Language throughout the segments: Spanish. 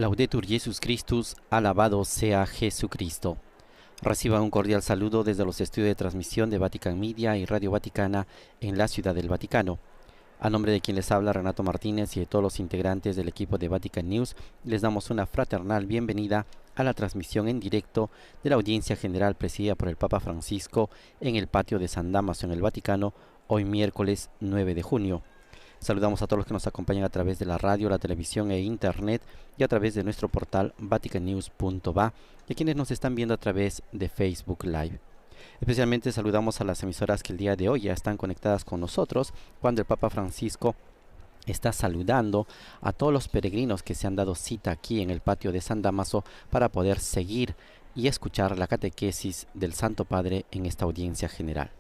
Laudetur Jesus Christus, alabado sea Jesucristo. Reciban un cordial saludo desde los estudios de transmisión de Vatican Media y Radio Vaticana en la Ciudad del Vaticano. A nombre de quien les habla, Renato Martínez, y de todos los integrantes del equipo de Vatican News, les damos una fraternal bienvenida a la transmisión en directo de la audiencia general presidida por el Papa Francisco en el patio de San Dámaso en el Vaticano, hoy miércoles 9 de junio. Saludamos a todos los que nos acompañan a través de la radio, la televisión e internet y a través de nuestro portal vaticannews.va y a quienes nos están viendo a través de Facebook Live. Especialmente saludamos a las emisoras que el día de hoy ya están conectadas con nosotros cuando el Papa Francisco está saludando a todos los peregrinos que se han dado cita aquí en el patio de San Dámaso para poder seguir y escuchar la catequesis del Santo Padre en esta audiencia general.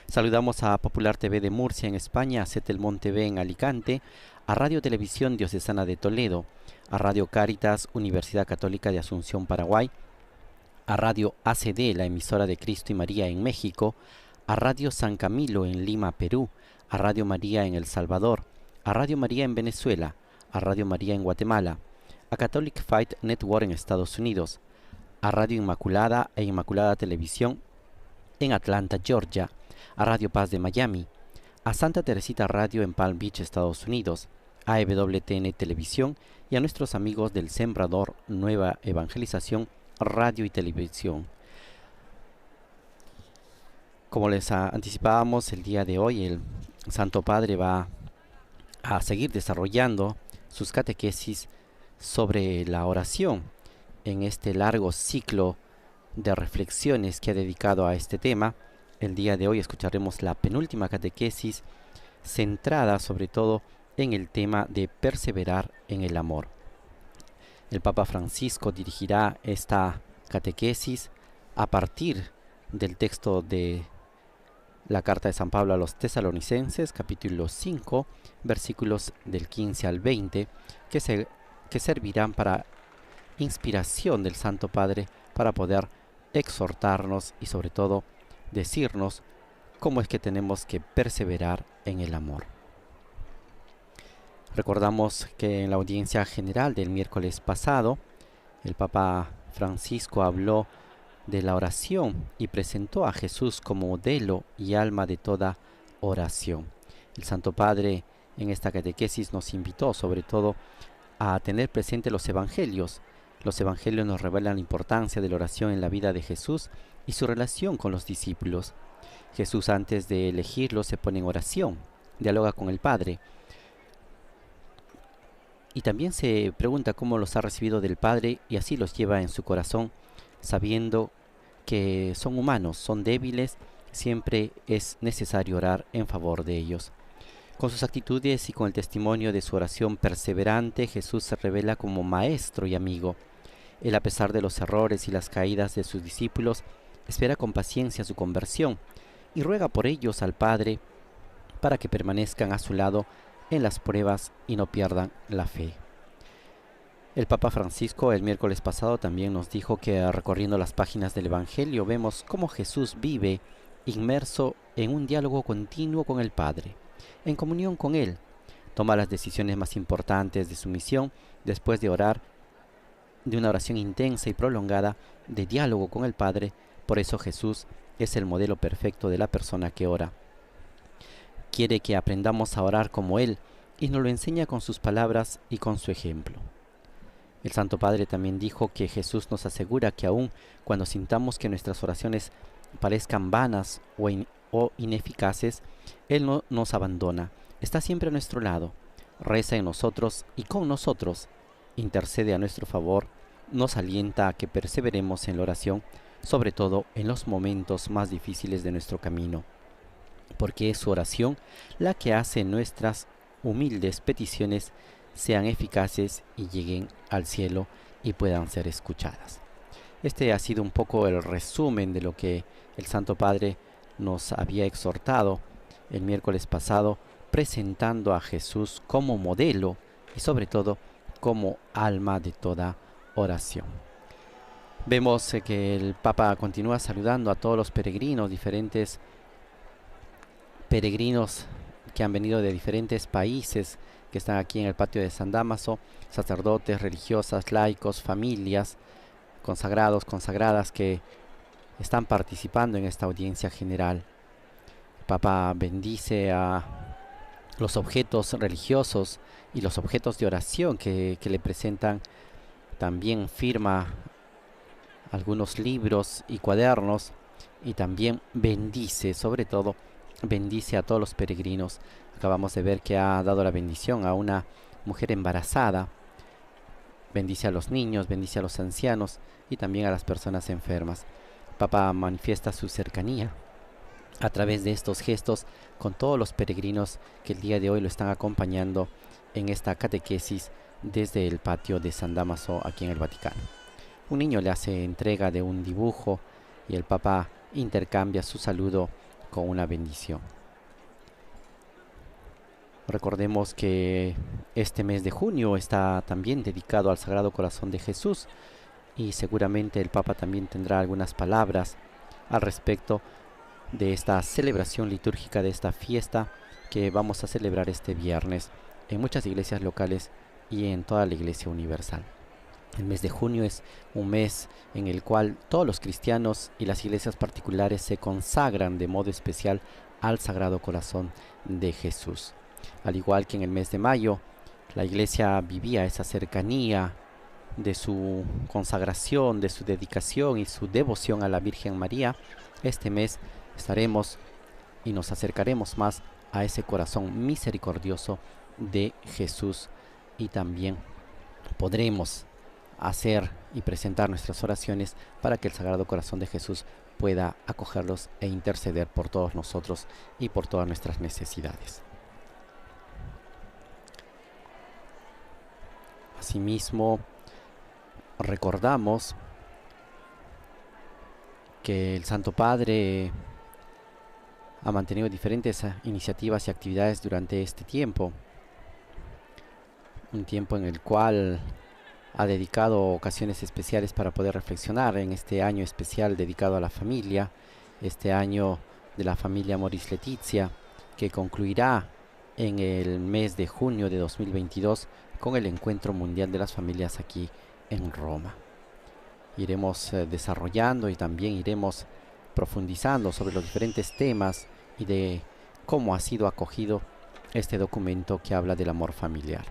Saludamos a Popular TV de Murcia en España, a Setelmont TV en Alicante, a Radio Televisión Diocesana de Toledo, a Radio Cáritas Universidad Católica de Asunción, Paraguay, a Radio ACD, la emisora de Cristo y María en México, a Radio San Camilo en Lima, Perú, a Radio María en El Salvador, a Radio María en Venezuela, a Radio María en Guatemala, a Catholic Fight Network en Estados Unidos, a Radio Inmaculada e Inmaculada Televisión en Atlanta, Georgia, a Radio Paz de Miami, a Santa Teresita Radio en Palm Beach, Estados Unidos, a EWTN Televisión y a nuestros amigos del Sembrador Nueva Evangelización Radio y Televisión. Como les anticipábamos, el día de hoy el Santo Padre va a seguir desarrollando sus catequesis sobre la oración en este largo ciclo de reflexiones que ha dedicado a este tema. El día de hoy escucharemos la penúltima catequesis centrada sobre todo en el tema de perseverar en el amor. El Papa Francisco dirigirá esta catequesis a partir del texto de la carta de San Pablo a los Tesalonicenses, capítulo 5, versículos del 15 al 20, que servirán para inspiración del Santo Padre para poder exhortarnos y sobre todo decirnos cómo es que tenemos que perseverar en el amor. Recordamos que en la audiencia general del miércoles pasado, el Papa Francisco habló de la oración y presentó a Jesús como modelo y alma de toda oración. El Santo Padre en esta catequesis nos invitó sobre todo a tener presente los evangelios. Los evangelios nos revelan la importancia de la oración en la vida de Jesús y su relación con los discípulos. Jesús, antes de elegirlos, se pone en oración, dialoga con el Padre y también se pregunta cómo los ha recibido del Padre y así los lleva en su corazón, sabiendo que son humanos, son débiles, siempre es necesario orar en favor de ellos. Con sus actitudes y con el testimonio de su oración perseverante, Jesús se revela como maestro y amigo. Él, a pesar de los errores y las caídas de sus discípulos, espera con paciencia su conversión y ruega por ellos al Padre para que permanezcan a su lado en las pruebas y no pierdan la fe. El Papa Francisco el miércoles pasado también nos dijo que recorriendo las páginas del Evangelio vemos cómo Jesús vive inmerso en un diálogo continuo con el Padre, en comunión con Él. Toma las decisiones más importantes de su misión después de orar, de una oración intensa y prolongada de diálogo con el Padre. Por eso Jesús es el modelo perfecto de la persona que ora. Quiere que aprendamos a orar como Él y nos lo enseña con sus palabras y con su ejemplo. El Santo Padre también dijo que Jesús nos asegura que aun cuando sintamos que nuestras oraciones parezcan vanas o ineficaces, Él no nos abandona, está siempre a nuestro lado, reza en nosotros y con nosotros, intercede a nuestro favor, nos alienta a que perseveremos en la oración, sobre todo en los momentos más difíciles de nuestro camino, porque es su oración la que hace nuestras humildes peticiones sean eficaces y lleguen al cielo y puedan ser escuchadas. Este ha sido un poco el resumen de lo que el Santo Padre nos había exhortado el miércoles pasado, presentando a Jesús como modelo y sobre todo como alma de toda oración. Vemos que el Papa continúa saludando a todos los peregrinos, diferentes peregrinos que han venido de diferentes países que están aquí en el patio de San Dámaso, sacerdotes, religiosas, laicos, familias, consagrados, consagradas que están participando en esta audiencia general. El Papa bendice a los objetos religiosos y los objetos de oración que le presentan. También firma algunos libros y cuadernos y también bendice, sobre todo, bendice a todos los peregrinos. Acabamos de ver que ha dado la bendición a una mujer embarazada, bendice a los niños, bendice a los ancianos y también a las personas enfermas. El Papa manifiesta su cercanía a través de estos gestos con todos los peregrinos que el día de hoy lo están acompañando en esta catequesis desde el patio de San Dámaso aquí en el Vaticano. Un niño le hace entrega de un dibujo y el Papa intercambia su saludo con una bendición. Recordemos que este mes de junio está también dedicado al Sagrado Corazón de Jesús y seguramente el Papa también tendrá algunas palabras al respecto de esta celebración litúrgica, de esta fiesta que vamos a celebrar este viernes en muchas iglesias locales y en toda la Iglesia Universal. El mes de junio es un mes en el cual todos los cristianos y las iglesias particulares se consagran de modo especial al Sagrado Corazón de Jesús. Al igual que en el mes de mayo, la iglesia vivía esa cercanía de su consagración, de su dedicación y su devoción a la Virgen María. Este mes estaremos y nos acercaremos más a ese corazón misericordioso de Jesús y también podremos hacer y presentar nuestras oraciones para que el Sagrado Corazón de Jesús pueda acogerlos e interceder por todos nosotros y por todas nuestras necesidades. Asimismo, recordamos que el Santo Padre ha mantenido diferentes iniciativas y actividades durante este tiempo, un tiempo en el cual ha dedicado ocasiones especiales para poder reflexionar en este año especial dedicado a la familia, este año de la familia Amoris Laetitia, que concluirá en el mes de junio de 2022 con el Encuentro Mundial de las Familias aquí en Roma. Iremos desarrollando y también iremos profundizando sobre los diferentes temas y de cómo ha sido acogido este documento que habla del amor familiar.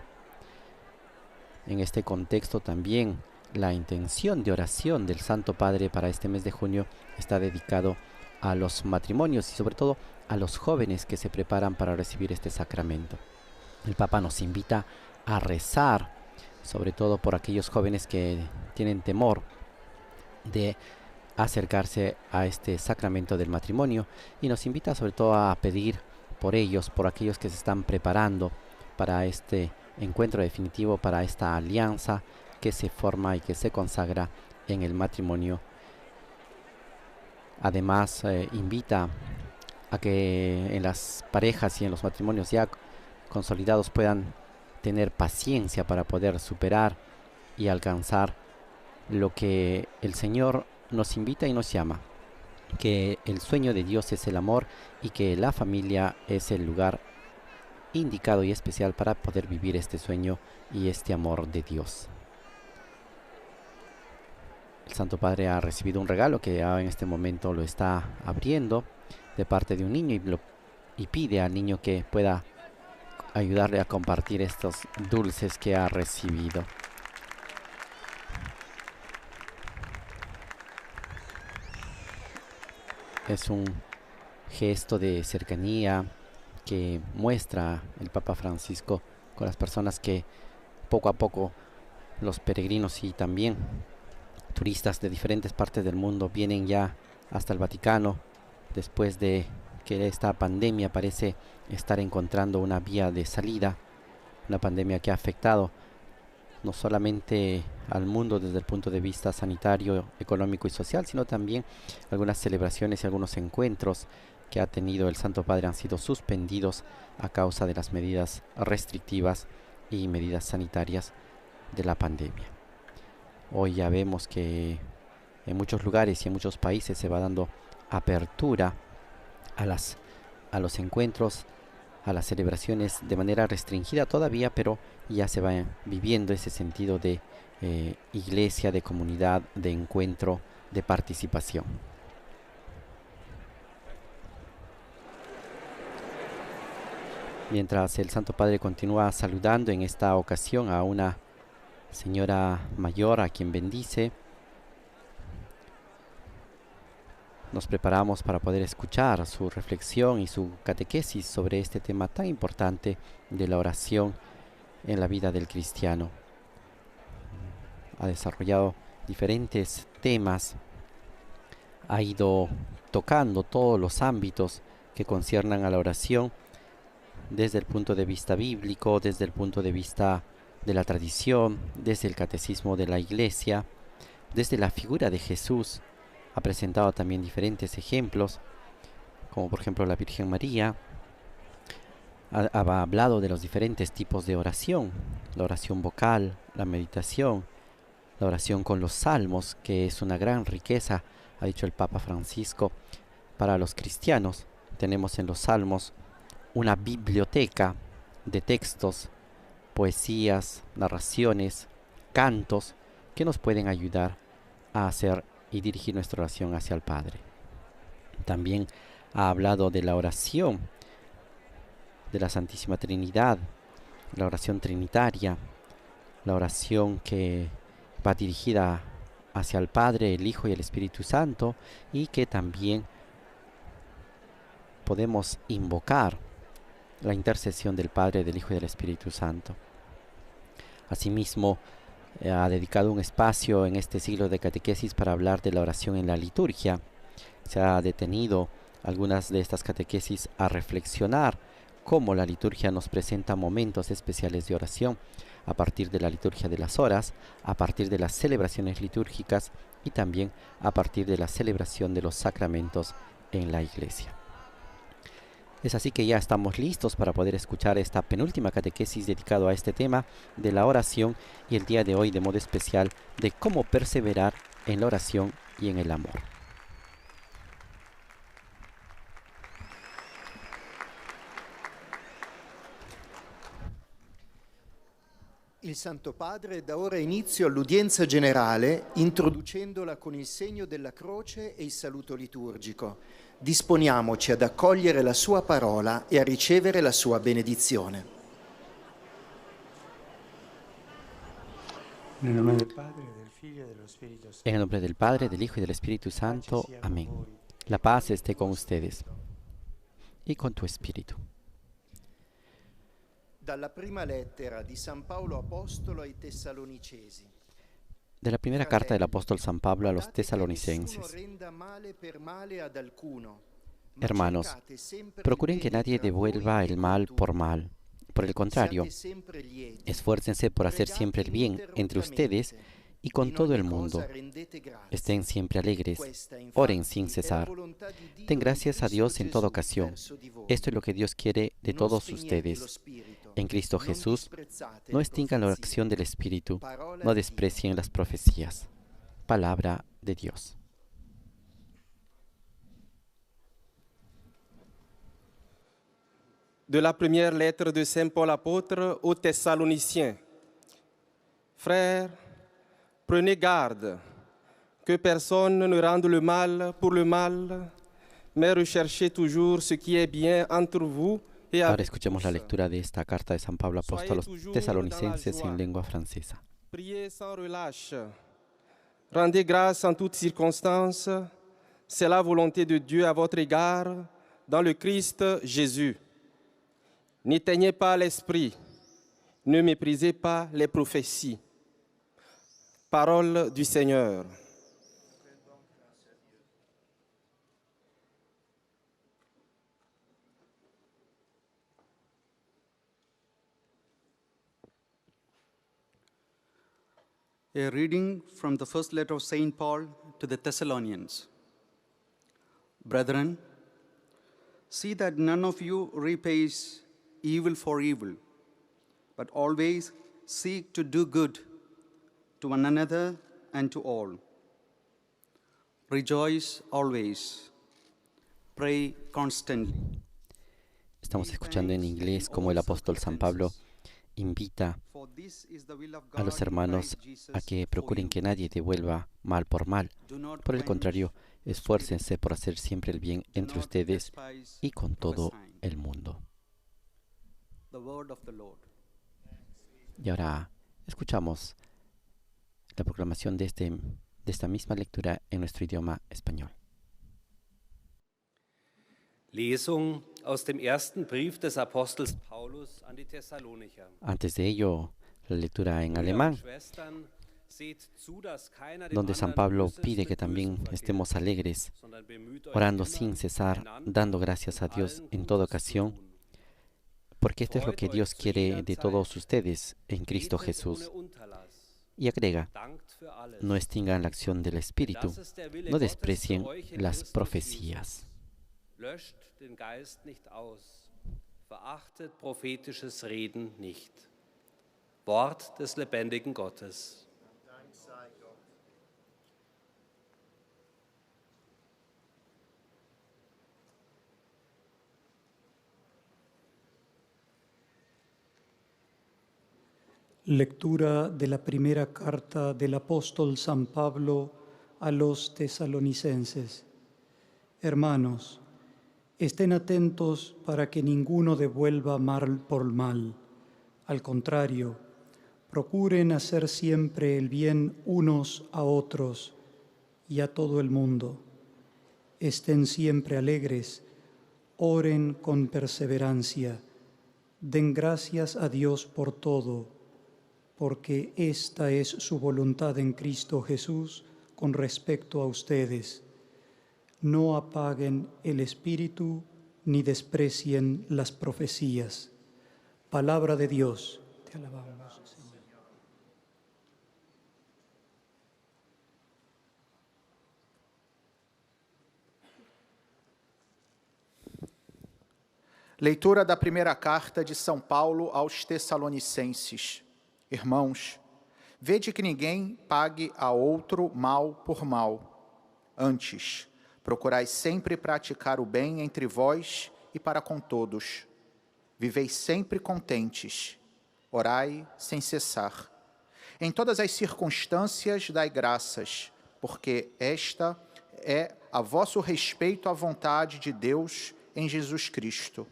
En este contexto también la intención de oración del Santo Padre para este mes de junio está dedicado a los matrimonios y sobre todo a los jóvenes que se preparan para recibir este sacramento. El Papa nos invita a rezar, sobre todo por aquellos jóvenes que tienen temor de acercarse a este sacramento del matrimonio, y nos invita sobre todo a pedir por ellos, por aquellos que se están preparando para este encuentro definitivo, para esta alianza que se forma y que se consagra en el matrimonio. Además, invita a que en las parejas y en los matrimonios ya consolidados puedan tener paciencia para poder superar y alcanzar lo que el Señor nos invita y nos llama, que el sueño de Dios es el amor y que la familia es el lugar indicado y especial para poder vivir este sueño y este amor de Dios. El Santo Padre ha recibido un regalo que en este momento lo está abriendo de parte de un niño y pide al niño que pueda ayudarle a compartir estos dulces que ha recibido. Es un gesto de cercanía que muestra el Papa Francisco con las personas que poco a poco los peregrinos y también turistas de diferentes partes del mundo vienen ya hasta el Vaticano después de que esta pandemia parece estar encontrando una vía de salida, una pandemia que ha afectado no solamente al mundo desde el punto de vista sanitario, económico y social, sino también algunas celebraciones y algunos encuentros que ha tenido el Santo Padre han sido suspendidos a causa de las medidas restrictivas y medidas sanitarias de la pandemia. Hoy ya vemos que en muchos lugares y en muchos países se va dando apertura a los encuentros a las celebraciones de manera restringida todavía, pero ya se va viviendo ese sentido de iglesia, de comunidad, de encuentro, de participación. Mientras el Santo Padre continúa saludando en esta ocasión a una señora mayor a quien bendice, nos preparamos para poder escuchar su reflexión y su catequesis sobre este tema tan importante de la oración en la vida del cristiano. Ha desarrollado diferentes temas, ha ido tocando todos los ámbitos que conciernan a la oración desde el punto de vista bíblico, desde el punto de vista de la tradición, desde el catecismo de la Iglesia, desde la figura de Jesús. Ha presentado también diferentes ejemplos, como por ejemplo la Virgen María. Ha hablado de los diferentes tipos de oración, la oración vocal, la meditación, la oración con los salmos, que es una gran riqueza, ha dicho el Papa Francisco, para los cristianos. Tenemos en los salmos una biblioteca de textos, poesías, narraciones, cantos, que nos pueden ayudar a hacer y dirigir nuestra oración hacia el Padre. También ha hablado de la oración de la Santísima Trinidad, la oración trinitaria, la oración que va dirigida hacia el Padre, el Hijo y el Espíritu Santo, y que también podemos invocar la intercesión del Padre, del Hijo y del Espíritu Santo. Asimismo, ha dedicado un espacio en este siglo de catequesis para hablar de la oración en la liturgia. Se ha detenido algunas de estas catequesis a reflexionar cómo la liturgia nos presenta momentos especiales de oración a partir de la liturgia de las horas, a partir de las celebraciones litúrgicas y también a partir de la celebración de los sacramentos en la Iglesia. Es así que ya estamos listos para poder escuchar esta penúltima catequesis dedicado a este tema de la oración y el día de hoy de modo especial de cómo perseverar en la oración y en el amor. Il Santo Padre dà ora inizio all'udienza generale, introducendola con il segno della croce e il saluto liturgico. Disponiamoci ad accogliere la sua parola e a ricevere la sua benedizione. Nel nome del Padre, del Figlio e dello Spirito Santo. En el nombre del Padre, del Hijo y del Espíritu Santo. Amén. La paz esté con ustedes y con tu espíritu. Dalla prima lettera di San Paolo Apostolo ai Tessalonicesi. De la primera carta del apóstol San Pablo a los tesalonicenses. Hermanos, procuren que nadie devuelva el mal por mal. Por el contrario, esfuércense por hacer siempre el bien entre ustedes y con todo el mundo. Estén siempre alegres, oren sin cesar. Den gracias a Dios en toda ocasión. Esto es lo que Dios quiere de todos ustedes. En Cristo Jesús, no extingan la acción del Espíritu, no desprecien las profecías. Palabra de Dios. De la première lettre de Saint Paul apôtre aux Thessaloniciens. Frères, prenez garde que personne ne rende le mal pour le mal, mais recherchez toujours ce qui est bien entre vous. Ahora escuchemos la lectura de esta carta de San Pablo apóstol a los tesalonicenses en lengua francesa. Priez sans relâche. Rendez grâce en toutes circonstances. C'est la volonté de Dieu à votre égard dans le Christ Jésus. N'éteignez pas l'esprit. Ne méprisez pas les prophéties. Parole du Seigneur. A reading from the first letter of St. Paul to the Thessalonians. Brethren, see that none of you repays evil for evil, but always seek to do good to one another and to all. Rejoice always. Pray constantly. Estamos escuchando en inglés cómo el apóstol San Pablo invita a los hermanos a que procuren que nadie devuelva mal por mal. Por el contrario, esfuércense por hacer siempre el bien entre ustedes y con todo el mundo. Y ahora escuchamos la proclamación de esta misma lectura en nuestro idioma español. Lesung aus dem ersten Brief des Apostels Paulus an die Thessalonicher. Antes de ello, la lectura en alemán, donde San Pablo pide que también estemos alegres, orando sin cesar, dando gracias a Dios en toda ocasión, porque esto es lo que Dios quiere de todos ustedes en Cristo Jesús. Y agrega, no extingan la acción del Espíritu, no desprecien las profecías. Löscht den Geist nicht aus, verachtet prophetisches Reden nicht. Wort des lebendigen Gottes. Lectura de la primera carta del apóstol San Pablo a los tesalonicenses. Hermanos, estén atentos para que ninguno devuelva mal por mal. Al contrario, procuren hacer siempre el bien unos a otros y a todo el mundo. Estén siempre alegres, oren con perseverancia, den gracias a Dios por todo, porque esta es su voluntad en Cristo Jesús con respecto a ustedes. No apaguen el espíritu ni desprecien las profecías. Palabra de Dios. Te alabamos, Señor. Leitura da primeira carta de São Paulo aos Tessalonicenses. Irmãos, vede que ninguém pague a outro mal por mal. Antes, procurai sempre praticar o bem entre vós e para com todos. Vivei sempre contentes. Orai sem cessar. Em todas as circunstâncias dai graças, porque esta é a vosso respeito à vontade de Deus em Jesus Cristo.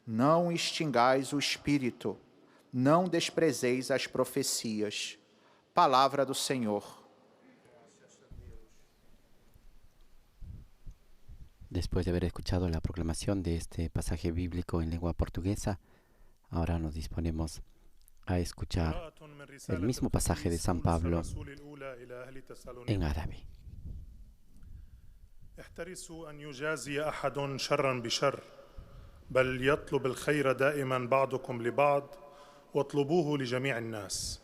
Não extingais o Espírito, não desprezeis as profecias. Palavra do Senhor. Después de haber escuchado la proclamación de este pasaje bíblico en lengua portuguesa, ahora nos disponemos a escuchar el mismo pasaje de San Pablo en árabe. احترسوا أن يجازي أحد شرا بشر بل يطلب الخير دائما بعضكم لبعض واطلبوه لجميع الناس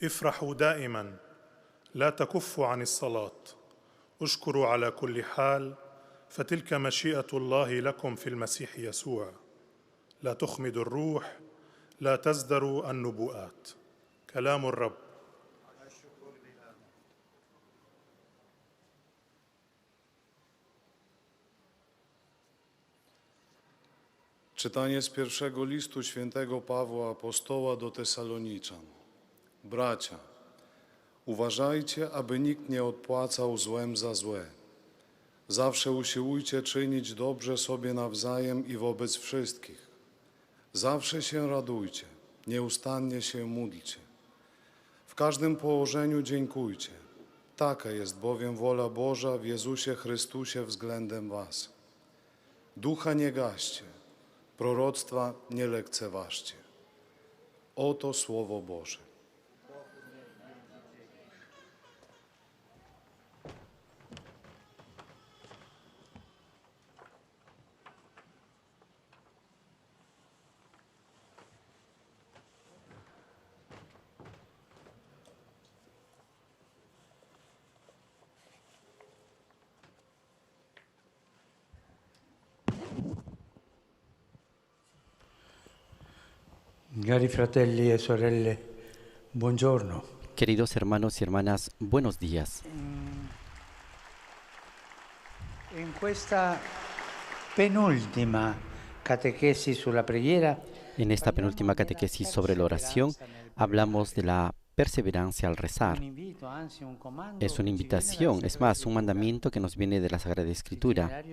افرحوا دائما لا تكفوا عن الصلاة اشكروا على كل حال فتلك مشيئة الله لكم في المسيح يسوع لا تخمدوا الروح لا تزدروا النبوءات كلام الرب. Czytanie z pierwszego listu świętego Pawła Apostoła do Tesaloniczan. Bracia, uważajcie, aby nikt nie odpłacał złem za złe. Zawsze usiłujcie czynić dobrze sobie nawzajem i wobec wszystkich. Zawsze się radujcie, nieustannie się módlcie. W każdym położeniu dziękujcie. Taka jest bowiem wola Boża w Jezusie Chrystusie względem was. Ducha nie gaście, proroctwa nie lekceważcie. Oto Słowo Boże. Cari fratelli e sorelle, buongiorno. Queridos hermanos y hermanas, buenos días. In questa penultima catequesi sulla preghiera, En esta penúltima catequesis sobre la oración hablamos de la perseverancia al rezar. Es una invitación, es más, un mandamiento que nos viene de la Sagrada Escritura.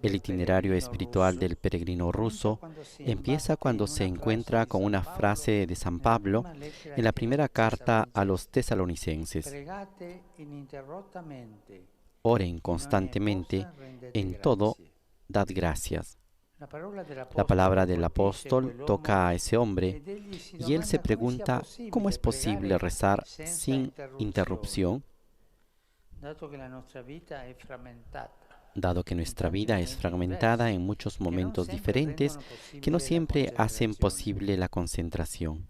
El itinerario espiritual del peregrino ruso empieza cuando se encuentra con una frase de San Pablo en la primera carta a los tesalonicenses. Oren constantemente, en todo dad gracias. La palabra del apóstol toca a ese hombre y él se pregunta cómo es posible rezar sin interrupción, dado que nuestra vida es fragmentada en muchos momentos diferentes que no siempre hacen posible la concentración.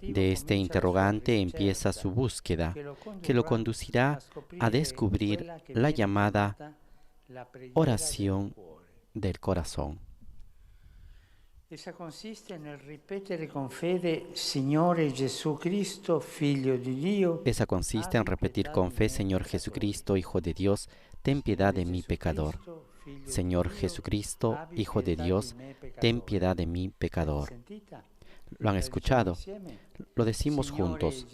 De este interrogante empieza su búsqueda, que lo conducirá a descubrir la llamada oración del corazón. Essa consiste nel ripetere con fede, Signore Gesù Cristo, Figlio di Dio. Esa consiste en repetir con fe, Señor Jesucristo, Hijo de Dios, ten piedad de mí, pecador. Señor Jesucristo, Hijo de Dios, ten piedad de mí, pecador. ¿Lo han escuchado? Lo decimos juntos.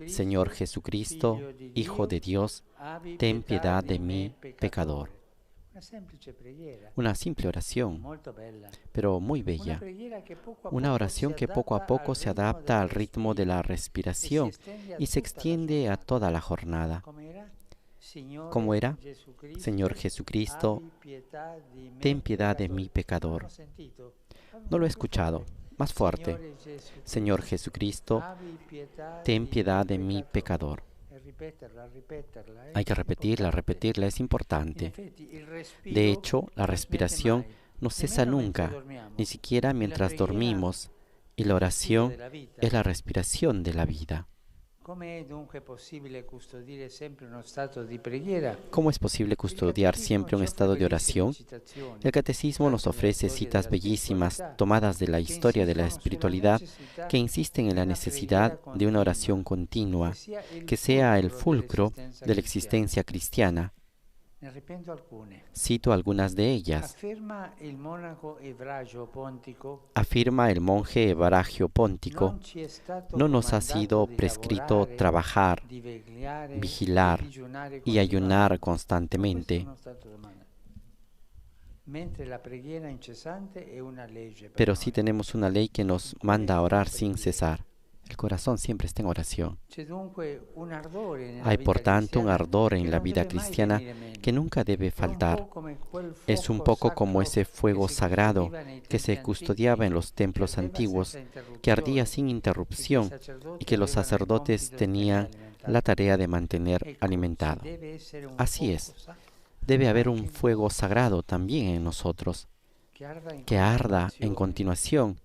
Señor Jesucristo, Hijo de Dios, ten piedad de mí, pecador. Una simple oración, pero muy bella. Una oración que poco a poco se adapta al ritmo de la respiración y se extiende a toda la jornada. ¿Cómo era? Señor Jesucristo, ten piedad de mí, pecador. No lo he escuchado. Más fuerte. Señor Jesucristo, ten piedad de mí, pecador. Hay que repetirla, es importante. De hecho, la respiración no cesa nunca, ni siquiera mientras dormimos, y la oración es la respiración de la vida. ¿Cómo es posible custodiar siempre un estado de oración? El Catecismo nos ofrece citas bellísimas tomadas de la historia de la espiritualidad que insisten en la necesidad de una oración continua, que sea el fulcro de la existencia cristiana. Cito algunas de ellas. Afirma el monje Evragio Póntico: no nos ha sido prescrito trabajar, vigilar y ayunar constantemente, pero sí tenemos una ley que nos manda a orar sin cesar. El corazón siempre está en oración. Hay, por tanto, un ardor en la vida cristiana que nunca debe faltar. Es un poco como ese fuego sagrado que se custodiaba en los templos antiguos, que ardía sin interrupción y que los sacerdotes tenían la tarea de mantener alimentado. Así es. Debe haber un fuego sagrado también en nosotros, que arda en continuación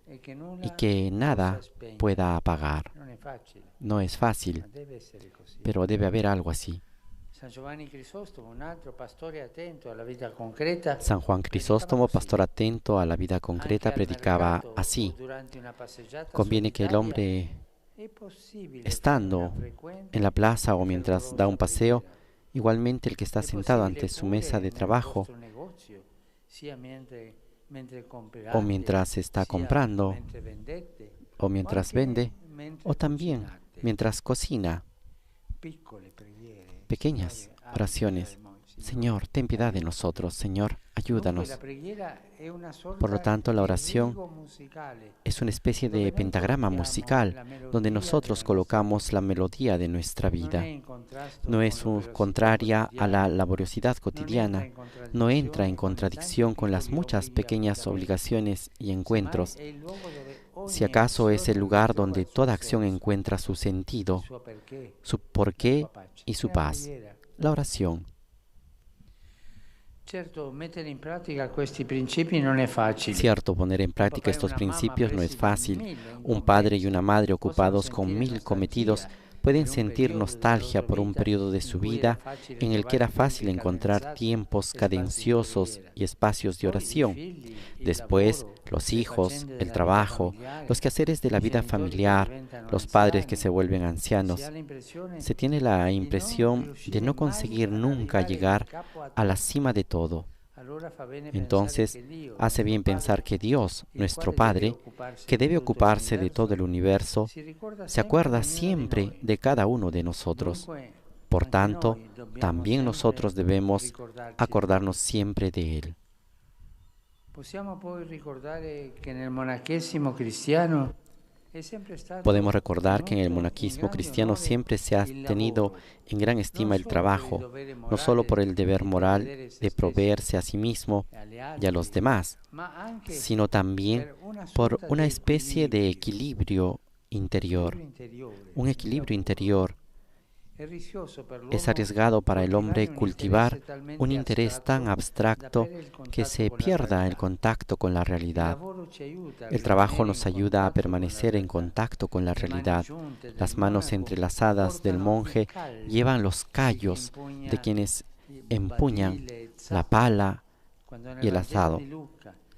y que nada pueda apagar. No es fácil, pero debe haber algo así. San Juan Crisóstomo, pastor atento a la vida concreta, predicaba así: conviene que el hombre, estando en la plaza o mientras da un paseo, igualmente el que está sentado ante su mesa de trabajo, o mientras está comprando, o mientras vende, o también mientras cocina. Pequeñas oraciones. Señor, ten piedad de nosotros. Señor, ayúdanos. Por lo tanto, la oración es una especie de pentagrama musical donde nosotros colocamos la melodía de nuestra vida. No es contraria a la laboriosidad cotidiana, no entra en contradicción con las muchas pequeñas obligaciones y encuentros. Si acaso es el lugar donde toda acción encuentra su sentido, su porqué y su paz. La oración. Cierto, poner en práctica estos principios no es fácil. Un padre y una madre ocupados con 1000 cometidos pueden sentir nostalgia por un periodo de su vida en el que era fácil encontrar tiempos cadenciosos y espacios de oración. Después, los hijos, el trabajo, los quehaceres de la vida familiar, los padres que se vuelven ancianos. Se tiene la impresión de no conseguir nunca llegar a la cima de todo, Entonces, hace bien pensar que Dios, nuestro Padre, que debe ocuparse de todo el universo, se acuerda siempre de cada uno de nosotros. Por tanto, también nosotros debemos acordarnos siempre de Él. Podemos recordar que en el monaquismo cristiano siempre se ha tenido en gran estima el trabajo, no solo por el deber moral de proveerse a sí mismo y a los demás, sino también por una especie de equilibrio interior. Un equilibrio interior. Es arriesgado para el hombre cultivar un interés tan abstracto que se pierda el contacto con la realidad. El trabajo nos ayuda a permanecer en contacto con la realidad. Las manos entrelazadas del monje llevan los callos de quienes empuñan la pala y el azado.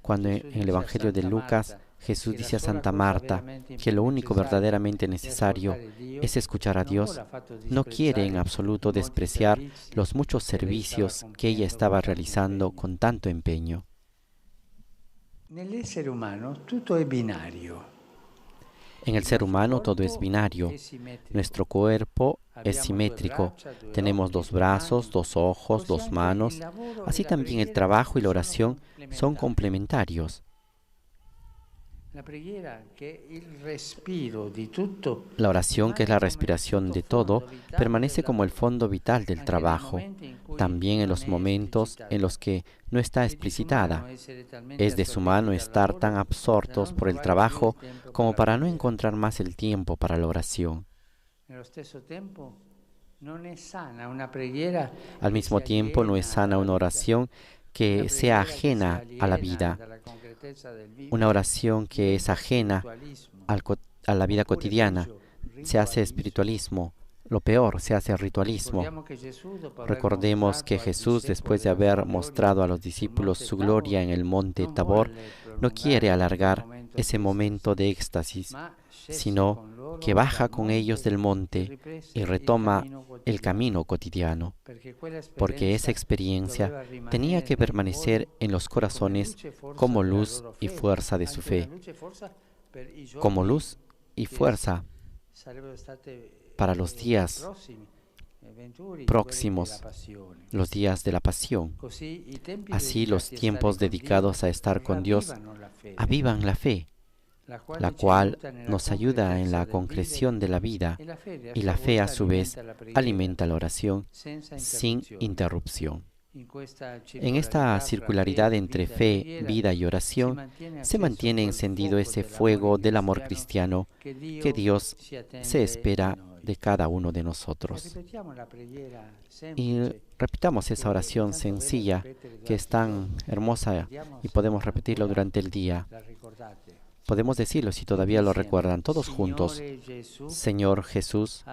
Cuando en el Evangelio de Lucas Jesús dice a Santa Marta que lo único verdaderamente necesario es escuchar a Dios, no quiere en absoluto despreciar los muchos servicios que ella estaba realizando con tanto empeño. En el ser humano todo es binario. Nuestro cuerpo es simétrico. Tenemos 2 brazos, 2 ojos, 2 manos. Así también el trabajo y la oración son complementarios. La oración, que es la respiración de todo, permanece como el fondo vital del trabajo, también en los momentos en los que no está explicitada. Es deshumano estar tan absortos por el trabajo como para no encontrar más el tiempo para la oración. Al mismo tiempo, no es sana una oración que sea ajena a la vida, una oración que es ajena a la vida cotidiana. Se hace espiritualismo, lo peor, se hace ritualismo. Recordemos que Jesús, después de haber mostrado a los discípulos su gloria en el monte Tabor, no quiere alargar ese momento de éxtasis, sino que baja con ellos del monte y retoma el camino cotidiano, porque esa experiencia tenía que permanecer en los corazones como luz y fuerza de su fe, como luz y fuerza para los días próximos, los días de la pasión. Así los tiempos dedicados a estar con Dios avivan la fe, la cual nos ayuda en la concreción de la vida, y la fe a su vez alimenta la oración sin interrupción. En esta circularidad entre fe, vida y oración se mantiene encendido ese fuego del amor cristiano que Dios se espera de cada uno de nosotros. Y repitamos esa oración sencilla que es tan hermosa y podemos repetirlo durante el día. Podemos decirlo si todavía lo recuerdan, todos juntos. Señor Jesús,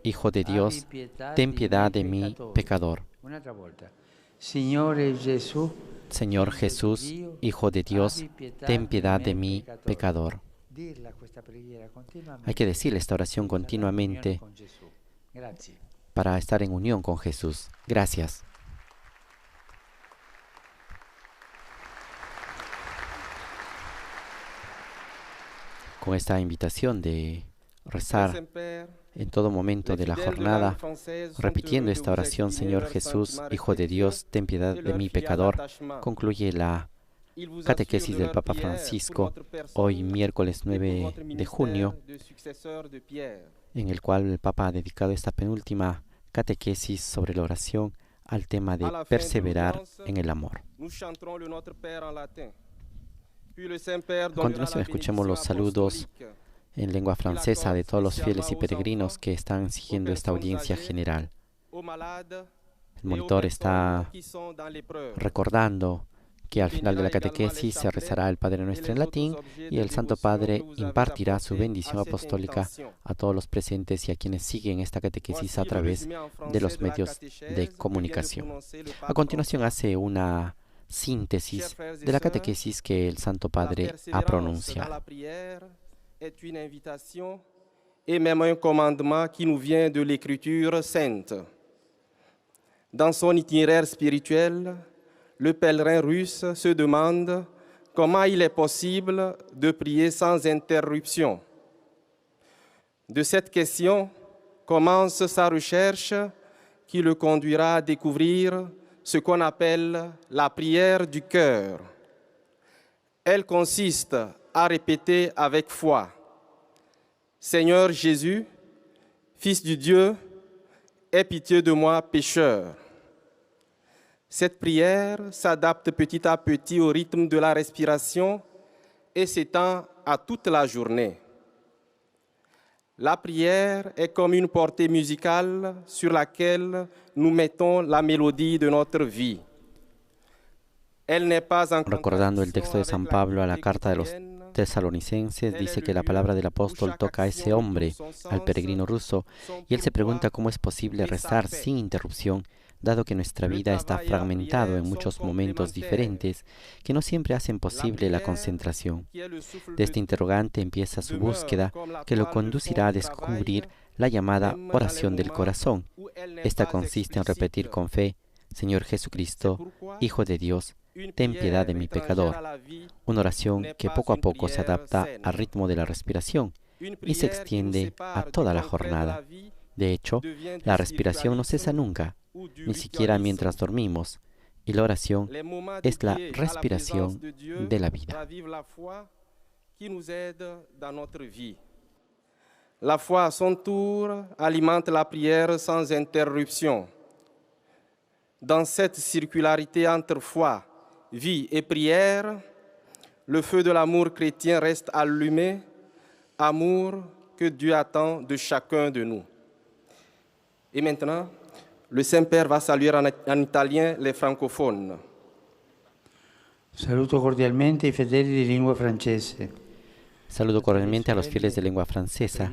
Hijo de Dios, ten piedad de mí, pecador. Señor Jesús, Hijo de Dios, ten piedad de mí, pecador. Hay que decir esta oración continuamente para estar en unión con Jesús. Gracias. Con esta invitación de rezar en todo momento de la jornada, repitiendo esta oración, Señor Jesús, Hijo de Dios, ten piedad de mí, pecador, concluye la catequesis del Papa Francisco, hoy miércoles 9 de junio, en el cual el Papa ha dedicado esta penúltima catequesis sobre la oración al tema de perseverar en el amor. A continuación, escuchemos los saludos en lengua francesa de todos los fieles y peregrinos que están siguiendo esta audiencia general. El monitor está recordando que al final de la catequesis se rezará el Padre Nuestro en latín y el Santo Padre impartirá su bendición apostólica a todos los presentes y a quienes siguen esta catequesis a través de los medios de comunicación. A continuación hace una síntesis de la catequesis que el Santo Padre ha pronunciado. Est une invitation et même un commandement qui nous vient de l'Écriture sainte. Dans son itinéraire spirituel, le pèlerin russe se demande comment il est possible de prier sans interruption. De cette question commence sa recherche qui le conduira à découvrir ce qu'on appelle la prière du cœur. Elle consiste à répéter avec foi: Seigneur Jésus, Fils du Dieu, aie pitié de moi, pécheur. Cette prière s'adapte petit à petit au rythme de la respiration et s'étend à toute la journée. La prière est comme une portée musicale sur laquelle nous mettons la mélodie de notre vie. Elle n'est pas en Recordando el texto de San Pablo a la carta de los tesalonicenses, dice que la palabra del apóstol toca a ese hombre, al peregrino ruso, y él se pregunta cómo es posible rezar sin interrupción, dado que nuestra vida está fragmentado en muchos momentos diferentes que no siempre hacen posible la concentración. De este interrogante empieza su búsqueda, que lo conducirá a descubrir la llamada oración del corazón. Esta consiste en repetir con fe: Señor Jesucristo, Hijo de Dios, ten piedad de mi pecador. Una oración que poco a poco se adapta al ritmo de la respiración y se extiende a toda la jornada. De hecho, la respiración no cesa nunca, ni siquiera mientras dormimos, y la oración es la respiración de la vida. La foi, à son tour, alimente la prière sans interruption. Dans cette circularité entre foi, vie et prière, le feu de l'amour chrétien reste allumé, amour que Dieu attend de chacun de nous. Et maintenant, le Saint-Père va saluer en italien les francophones. Saluto cordialmente i fedeli di lingua francese. Saludo cordialmente a los fieles de lengua francesa.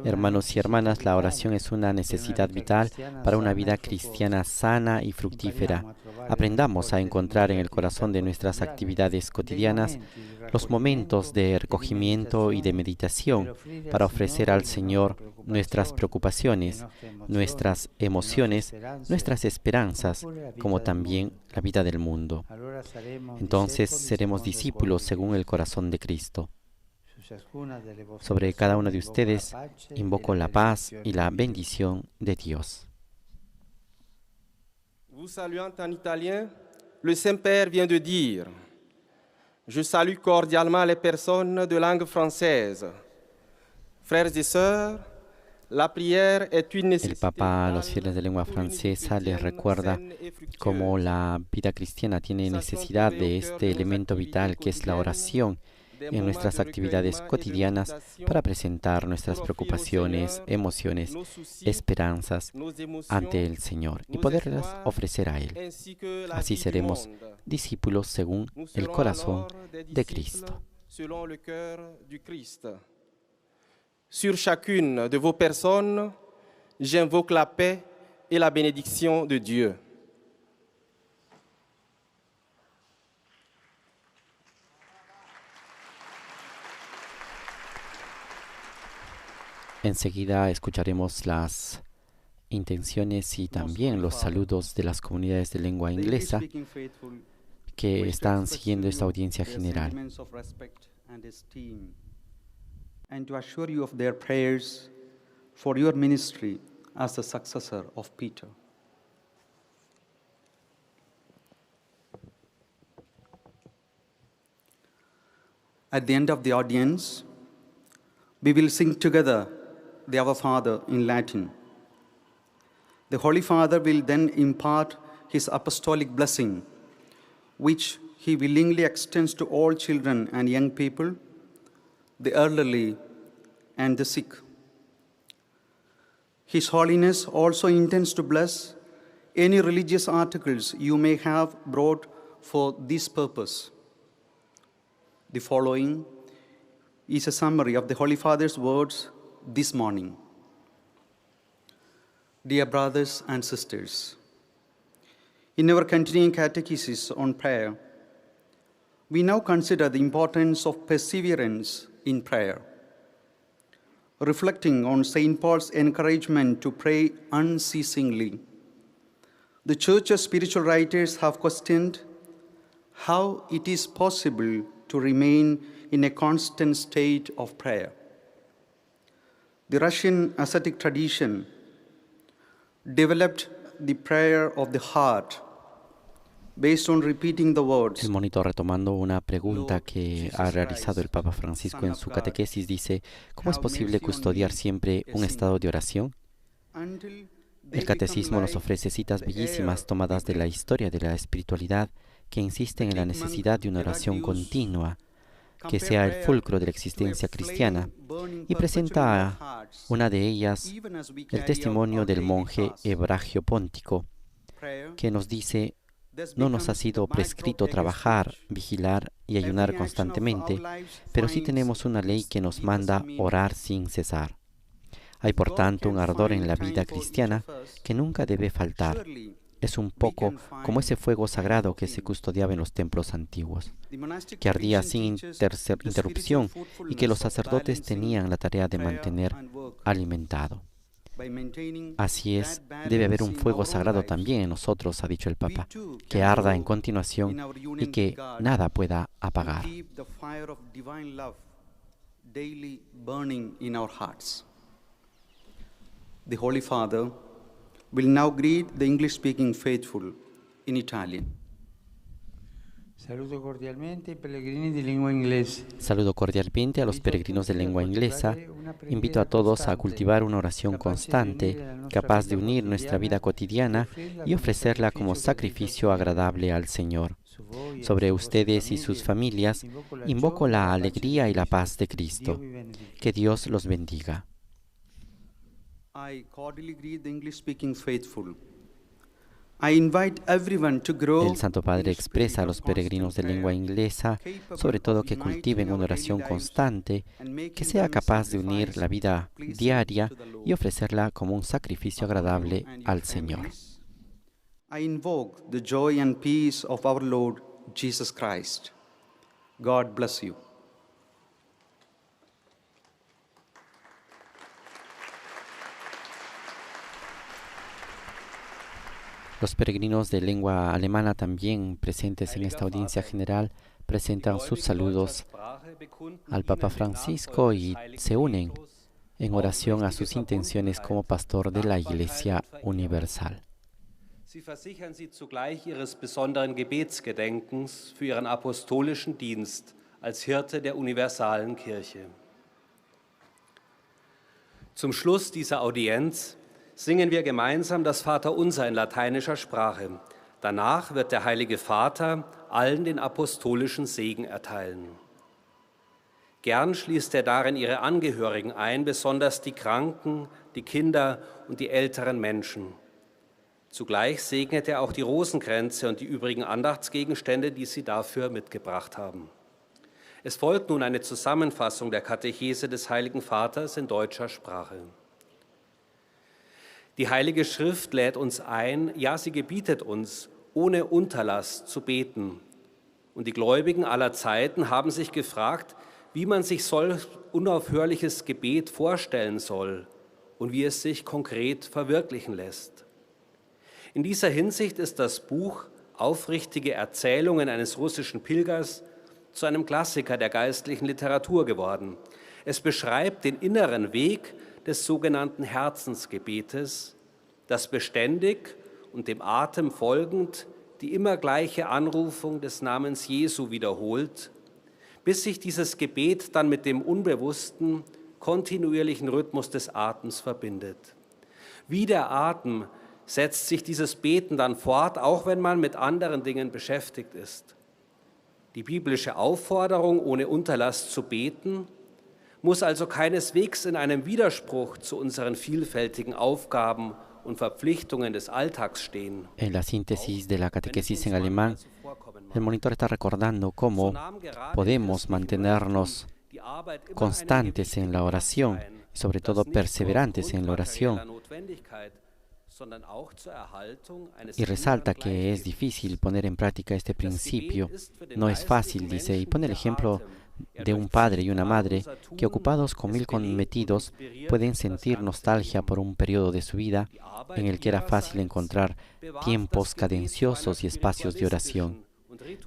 Hermanos y hermanas, la oración es una necesidad vital para una vida cristiana sana y fructífera. Aprendamos a encontrar en el corazón de nuestras actividades cotidianas los momentos de recogimiento y de meditación para ofrecer al Señor nuestras preocupaciones, nuestras emociones, nuestras esperanzas, como también la vida del mundo. Entonces seremos discípulos según el corazón de Cristo. Sobre cada uno de ustedes invoco la paz y la bendición de Dios. Vous saluant en italien, le Saint-Père vient de dire: Je salue cordialement les personnes de langue française. Frères et sœurs, la prière est une El Papa a los fieles de lengua francesa les recuerda cómo la vida cristiana tiene necesidad de este elemento vital que es la oración en nuestras actividades cotidianas para presentar nuestras preocupaciones, emociones, esperanzas ante el Señor y poderlas ofrecer a Él. Así seremos discípulos según el corazón de Cristo. Sur chacune de vos personnes, j'invoque la paix et la bénédiction de Dieu. Enseguida escucharemos las intenciones y también los saludos de las comunidades de lengua inglesa que están siguiendo esta audiencia general. And to assure you of their prayers for your ministry as the successor of Peter. At the end of the audience, we will sing together the Our Father in Latin. The Holy Father will then impart his apostolic blessing, which he willingly extends to all children and young people, the elderly and the sick. His Holiness also intends to bless any religious articles you may have brought for this purpose. The following is a summary of the Holy Father's words this morning. Dear brothers and sisters, in our continuing catechesis on prayer, we now consider the importance of perseverance in prayer. Reflecting on St. Paul's encouragement to pray unceasingly, the Church's spiritual writers have questioned how it is possible to remain in a constant state of prayer. The Russian ascetic tradition developed the prayer of the heart based on repeating the words. El monitor, retomando una pregunta que ha realizado el Papa Francisco en su catequesis, dice: ¿cómo es posible custodiar siempre un estado de oración? El catecismo nos ofrece citas bellísimas tomadas de la historia de la espiritualidad que insisten en la necesidad de una oración continua, que sea el fulcro de la existencia cristiana, y presenta una de ellas el testimonio del monje Ebragio Póntico, que nos dice: no nos ha sido prescrito trabajar, vigilar y ayunar constantemente, pero sí tenemos una ley que nos manda orar sin cesar. Hay por tanto un ardor en la vida cristiana que nunca debe faltar. Es un poco como ese fuego sagrado que se custodiaba en los templos antiguos, que ardía sin interrupción y que los sacerdotes tenían la tarea de mantener alimentado. Así es, debe haber un fuego sagrado también en nosotros, ha dicho el Papa, que arda en continuación y que nada pueda apagar. The Holy Father will now greet the English-speaking faithful in Italian. Saludo cordialmente ai pellegrini di lingua inglese. Saludo cordialmente a los peregrinos de lengua inglesa. Invito a todos a cultivar una oración constante, capaz de unir nuestra vida cotidiana y ofrecerla como sacrificio agradable al Señor. Sobre ustedes y sus familias, invoco la alegría y la paz de Cristo. Que Dios los bendiga. I cordially greet the English-speaking faithful. I invite everyone to grow. El Santo Padre expresa a los peregrinos de lengua inglesa, sobre todo, que cultiven una oración constante, que sea capaz de unir la vida diaria y ofrecerla como un sacrificio agradable al Señor. I invoke the joy and peace of our Lord Jesus Christ. God bless you. Los peregrinos de lengua alemana también presentes en esta audiencia general presentan sus saludos al Papa Francisco y se unen en oración a sus intenciones como pastor de la Iglesia Universal. Sie versichern sie zugleich ihres besonderen Gebetsgedenkens für ihren apostolischen Dienst als Hirte der universalen Kirche. Zum Schluss dieser Audienz singen wir gemeinsam das Vaterunser in lateinischer Sprache. Danach wird der Heilige Vater allen den apostolischen Segen erteilen. Gern schließt er darin ihre Angehörigen ein, besonders die Kranken, die Kinder und die älteren Menschen. Zugleich segnet er auch die Rosenkränze und die übrigen Andachtsgegenstände, die sie dafür mitgebracht haben. Es folgt nun eine Zusammenfassung der Katechese des Heiligen Vaters in deutscher Sprache. Die Heilige Schrift lädt uns ein, ja, sie gebietet uns, ohne Unterlass zu beten. Und die Gläubigen aller Zeiten haben sich gefragt, wie man sich solch unaufhörliches Gebet vorstellen soll und wie es sich konkret verwirklichen lässt. In dieser Hinsicht ist das Buch Aufrichtige Erzählungen eines russischen Pilgers zu einem Klassiker der geistlichen Literatur geworden. Es beschreibt den inneren Weg des sogenannten Herzensgebetes, das beständig und dem Atem folgend die immer gleiche Anrufung des Namens Jesu wiederholt, bis sich dieses Gebet dann mit dem unbewussten, kontinuierlichen Rhythmus des Atems verbindet. Wie der Atem setzt sich dieses Beten dann fort, auch wenn man mit anderen Dingen beschäftigt ist. Die biblische Aufforderung, ohne Unterlass zu beten, muss also keineswegs in einem Widerspruch zu unseren vielfältigen Aufgaben und Verpflichtungen des Alltags stehen. En la síntesis de la catequesis en alemán, el monitor está recordando cómo podemos mantenernos constantes en la oración y sobre todo perseverantes en la oración. Y resalta que es difícil poner en práctica este principio. No es fácil, dice, y pone el ejemplo de un padre y una madre que, ocupados con mil cometidos, pueden sentir nostalgia por un periodo de su vida en el que era fácil encontrar tiempos cadenciosos y espacios de oración.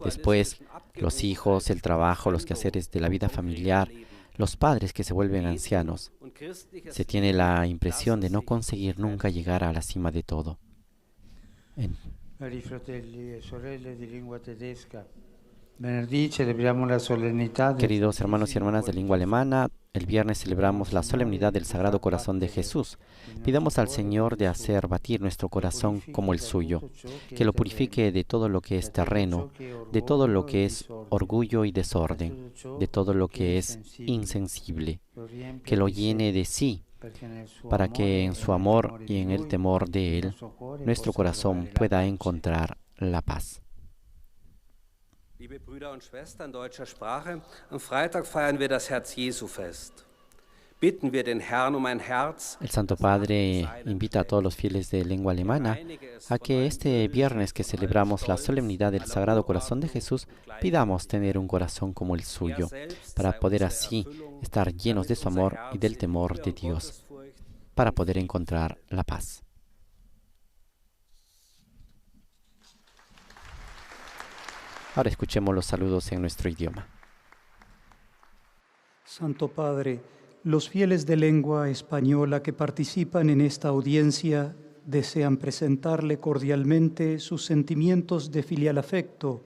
Después, los hijos, el trabajo, los quehaceres de la vida familiar, los padres que se vuelven ancianos. Se tiene la impresión de no conseguir nunca llegar a la cima de todo. Cari fratelli e sorelle di lingua tedesca, venerdì celebriamo la solennità del Queridos hermanos y hermanas de lengua alemana, el viernes celebramos la solemnidad del Sagrado Corazón de Jesús. Pidamos al Señor de hacer batir nuestro corazón como el suyo, que lo purifique de todo lo que es terreno, de todo lo que es orgullo y desorden, de todo lo que es insensible, que lo llene de sí, para que en su amor y en el temor de Él, nuestro corazón pueda encontrar la paz. Liebe Brüder und Schwestern deutscher Sprache, am Freitag feiern wir das Herz-Jesu-Fest. Bitten wir den Herrn um ein Herz. El Santo Padre invita a todos los fieles de lengua alemana a que este viernes que celebramos la solemnidad del Sagrado Corazón de Jesús, pidamos tener un corazón como el suyo, para poder así estar llenos de su amor y del temor de Dios, para poder encontrar la paz. Ahora escuchemos los saludos en nuestro idioma. Santo Padre, los fieles de lengua española que participan en esta audiencia desean presentarle cordialmente sus sentimientos de filial afecto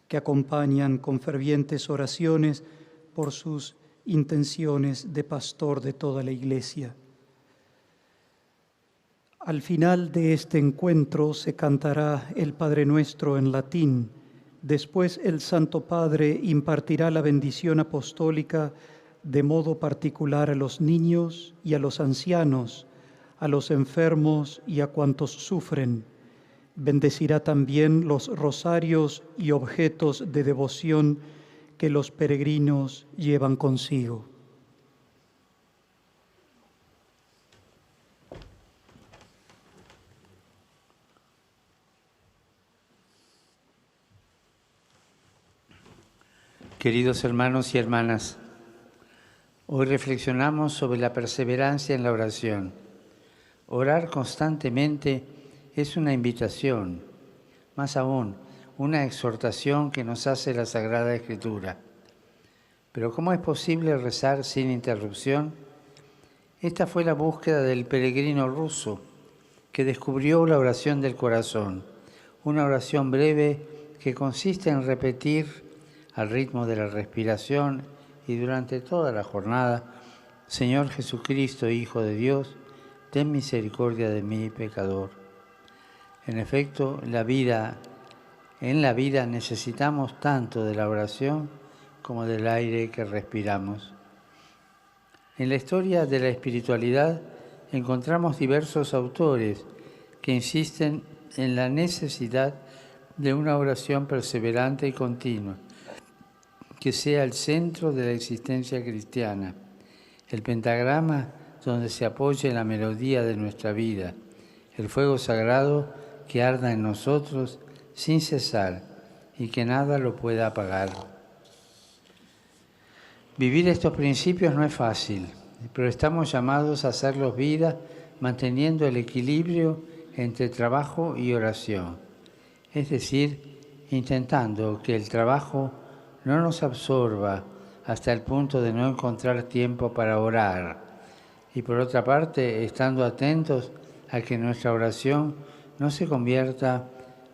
que acompañan con fervientes oraciones por sus intenciones de pastor de toda la Iglesia. Al final de este encuentro se cantará el Padre Nuestro en latín. Después el Santo Padre impartirá la bendición apostólica de modo particular a los niños y a los ancianos, a los enfermos y a cuantos sufren. Bendecirá también los rosarios y objetos de devoción que los peregrinos llevan consigo. Queridos hermanos y hermanas, hoy reflexionamos sobre la perseverancia en la oración. Orar constantemente es una invitación, más aún, una exhortación que nos hace la Sagrada Escritura. Pero ¿cómo es posible rezar sin interrupción? Esta fue la búsqueda del peregrino ruso, que descubrió la oración del corazón, una oración breve que consiste en repetir al ritmo de la respiración y durante toda la jornada: Señor Jesucristo, Hijo de Dios, ten misericordia de mí, pecador. En efecto, en la vida necesitamos tanto de la oración como del aire que respiramos. En la historia de la espiritualidad encontramos diversos autores que insisten en la necesidad de una oración perseverante y continua, que sea el centro de la existencia cristiana, el pentagrama donde se apoye la melodía de nuestra vida, el fuego sagrado que arda en nosotros sin cesar y que nada lo pueda apagar. Vivir estos principios no es fácil, pero estamos llamados a hacerlos vida manteniendo el equilibrio entre trabajo y oración, es decir, intentando que el trabajo no nos absorba hasta el punto de no encontrar tiempo para orar. Y por otra parte, estando atentos a que nuestra oración no se convierta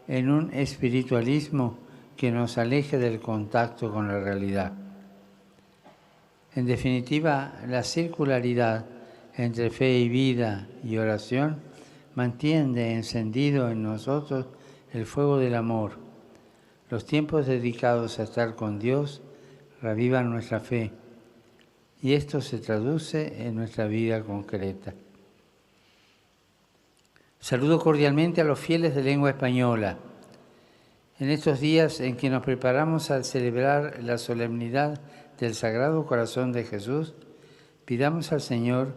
en un espiritualismo que nos aleje del contacto con la realidad. En definitiva, la circularidad entre fe y vida y oración mantiene encendido en nosotros el fuego del amor. Los tiempos dedicados a estar con Dios reavivan nuestra fe y esto se traduce en nuestra vida concreta. Saludo cordialmente a los fieles de lengua española. En estos días en que nos preparamos a celebrar la solemnidad del Sagrado Corazón de Jesús, pidamos al Señor